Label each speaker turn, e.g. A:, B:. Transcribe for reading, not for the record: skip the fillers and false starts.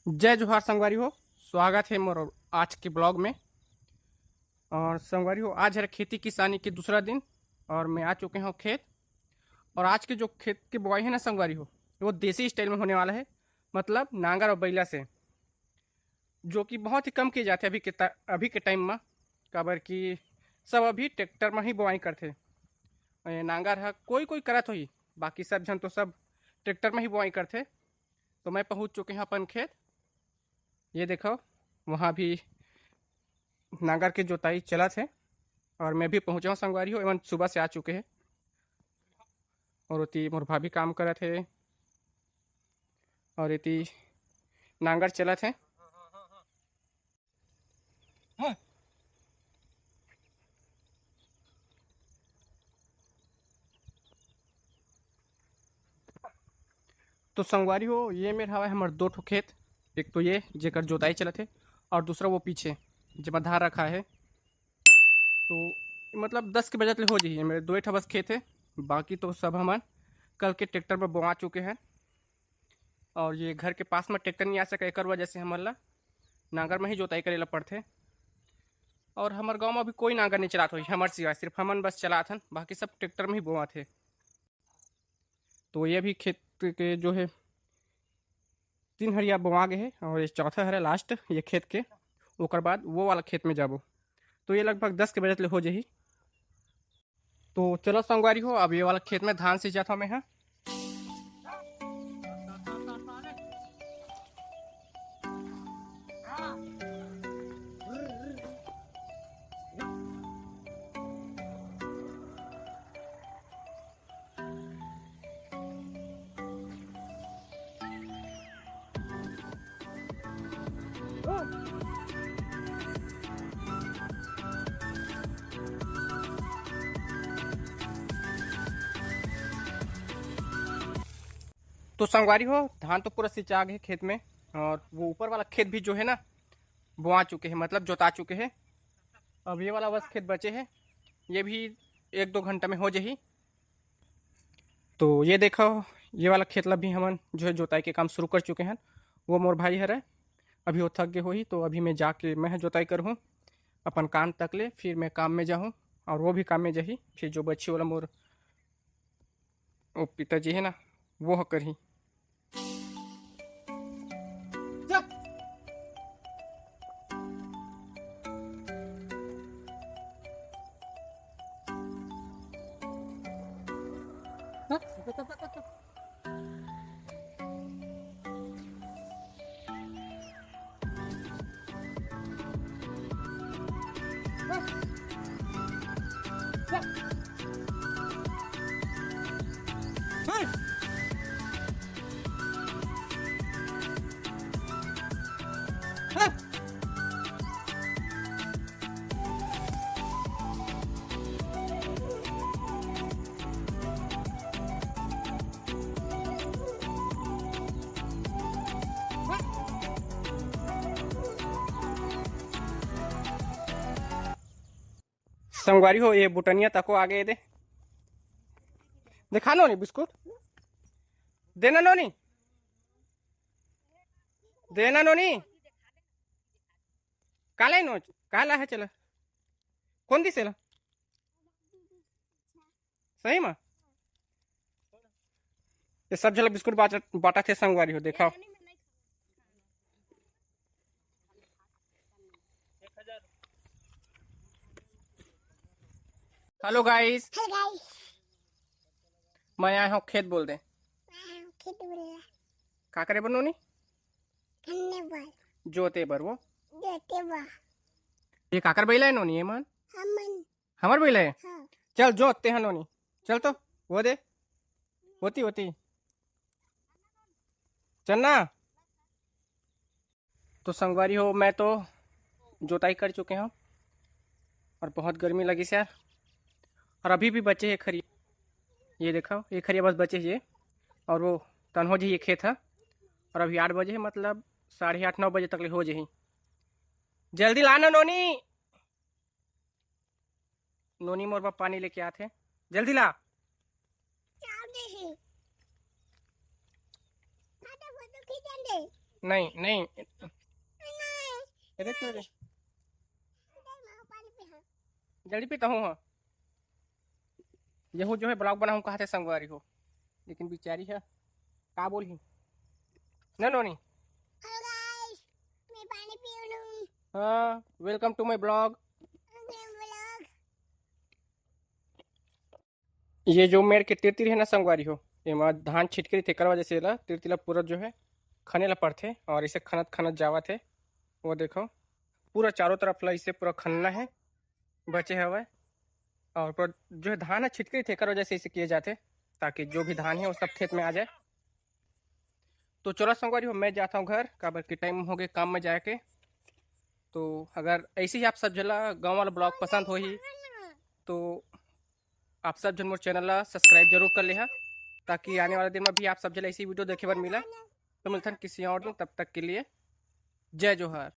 A: जय जोहार संगवारी हो। स्वागत है मोर आज के ब्लॉग में। और संगवारी हो, आज है खेती किसानी के दूसरा दिन और मैं आ चुके हूँ खेत। और आज के जो खेत की बुआई है ना संगवारी हो, वो देसी स्टाइल में होने वाला है। मतलब नांगर और बैला से, जो कि बहुत ही कम किए जाते हैं अभी के टाइम में। काबर कि सब अभी ट्रैक्टर में ही बुआई करते। नांगर है कोई कोई करत हो ही, बाकी सब जन तो सब ट्रैक्टर में ही बुआई करते। तो मैं पहुँच चुके हैं अपन खेत। ये देखो, वहाँ भी नांगर के जोताई चला थे और मैं भी पहुंचा हूँ संगवारी हो। एवं सुबह से आ चुके हैं और उती मोर भाभी काम करत है और इति नांगर चलत है। तो संगवारी हो, ये मेरा हवा है हमारे दो ठो खेत। एक तो ये जेकर जोताई चलत है और दूसरा वो पीछे जब धार रखा है। तो मतलब 10 के बजट ले हो जाइए। मेरे दो ठो बस खेत है, बाकी तो सब हम कल के ट्रैक्टर पर बोआ चुके हैं। और ये घर के पास में ट्रैक्टर नहीं आ सके, एक वजह से हमारा नांगर में ही जोताई करेला पड़ते। और हमारे गांव में अभी कोई नांगर नहीं चलात हो हमारे सिवाय, सिर्फ हमन बस चलात हन, बाकी सब ट्रैक्टर में ही बोआ थे। तो ये भी खेत के जो है 3 हरिया बोआ गए है और ये चौथा हरा लास्ट ये खेत के। ओकर बाद वो वाला खेत में जाबो, तो ये लगभग 10 के बजट ले हो जाही। तो चलो संगवारी हो, अब ये वाला खेत में धान सिंचात हूँ मैं। हाँ, तो संगवारी हो, धान तो पूरा सिंचा गए खेत में। और वो ऊपर वाला खेत भी जो है ना, बोआ चुके हैं, मतलब जोता चुके हैं। अब ये वाला बस खेत बचे है, ये भी 1-2 घंटा में हो जाही। तो ये देखो, ये वाला खेत ला भी हमन जो है जोताई के काम शुरू कर चुके हैं। वो मोर भाई है रहे, अभी वो थक गए हो ही, तो अभी मैं जाके मैं जोताई करूँ अपन काम तक ले, फिर मैं काम में जाऊँ और वो भी काम में जाही। फिर जो बच्ची वाला मोर वो पिताजी है ना, वो करही। संगवारी हो, ये बुटनिया तको आगे दे दिखा नो, बिस्कुट देना नोनी, देना नोनी। काला नो काला है, चला कौन दिसेला सही में। ये सब झलक बिस्कुट बाटा थे संगवारी हो, देखा। हेलो गाइस, मैं आया हूँ खेत बोल दे। का करे बनोनी जोते बर वो ये काकर बैला है नोनी, ये मन हमार बैला है। चल जोतते हैं नोनी, चल तो वो दे होती होती चलना। तो संगवारी हो, मैं तो जोताई कर चुके हैं और बहुत गर्मी लगी से यार। और अभी भी बचे है खरी, ये देखो ये खरिया बस बचे ये। और वो तनहो जी ये खेत है। और अभी 8 बजे है, मतलब 8:30-9 बजे तक ले हो जाही। जल्दी लाना नोनी, नोनी मोर बाप पानी लेके आते, जल्दी ला। नहीं नहीं, अरे क्यों रे? जल्दी पीता हूँ। हाँ, यहू जो है ब्लॉग बनाऊँ कहा थे संगवारी हो, लेकिन बेचारी है का बोली ना नोनी।
B: हेलो गाइस, मैं पानी पी रही हूँ।
A: हाँ, welcome to my blog.
B: Vlog.
A: ये जो मेरे के तीर तीर है ना संगवारी हो, ये मैं धान छिटके थे करवा जैसे ला तीर तिला पूरा जो है खने ला पड़ते और इसे खनत खनत जावा थे। वो देखो पूरा चारों तरफ ला इसे पूरा खनना है बचे हवा। और पूरा जो है धान है छिटके थे करवा जैसे इसे किए जाते ताकि जो भी धान है वो सब खेत में आ जाए। तो चलो संगवारी हो, मैं जाता हूँ घर, काबर के टाइम हो गए काम में जाके। तो अगर ऐसे ही आप सब जला गाँव वाला ब्लॉग पसंद हो ही तो आप सब जन मोर चैनल ला सब्सक्राइब जरूर कर ले, ताकि आने वाले दिन में भी आप सब जन ऐसी वीडियो देखे बर मिला। तो मिलता है किसी और दिन, तब तक के लिए जय जोहार।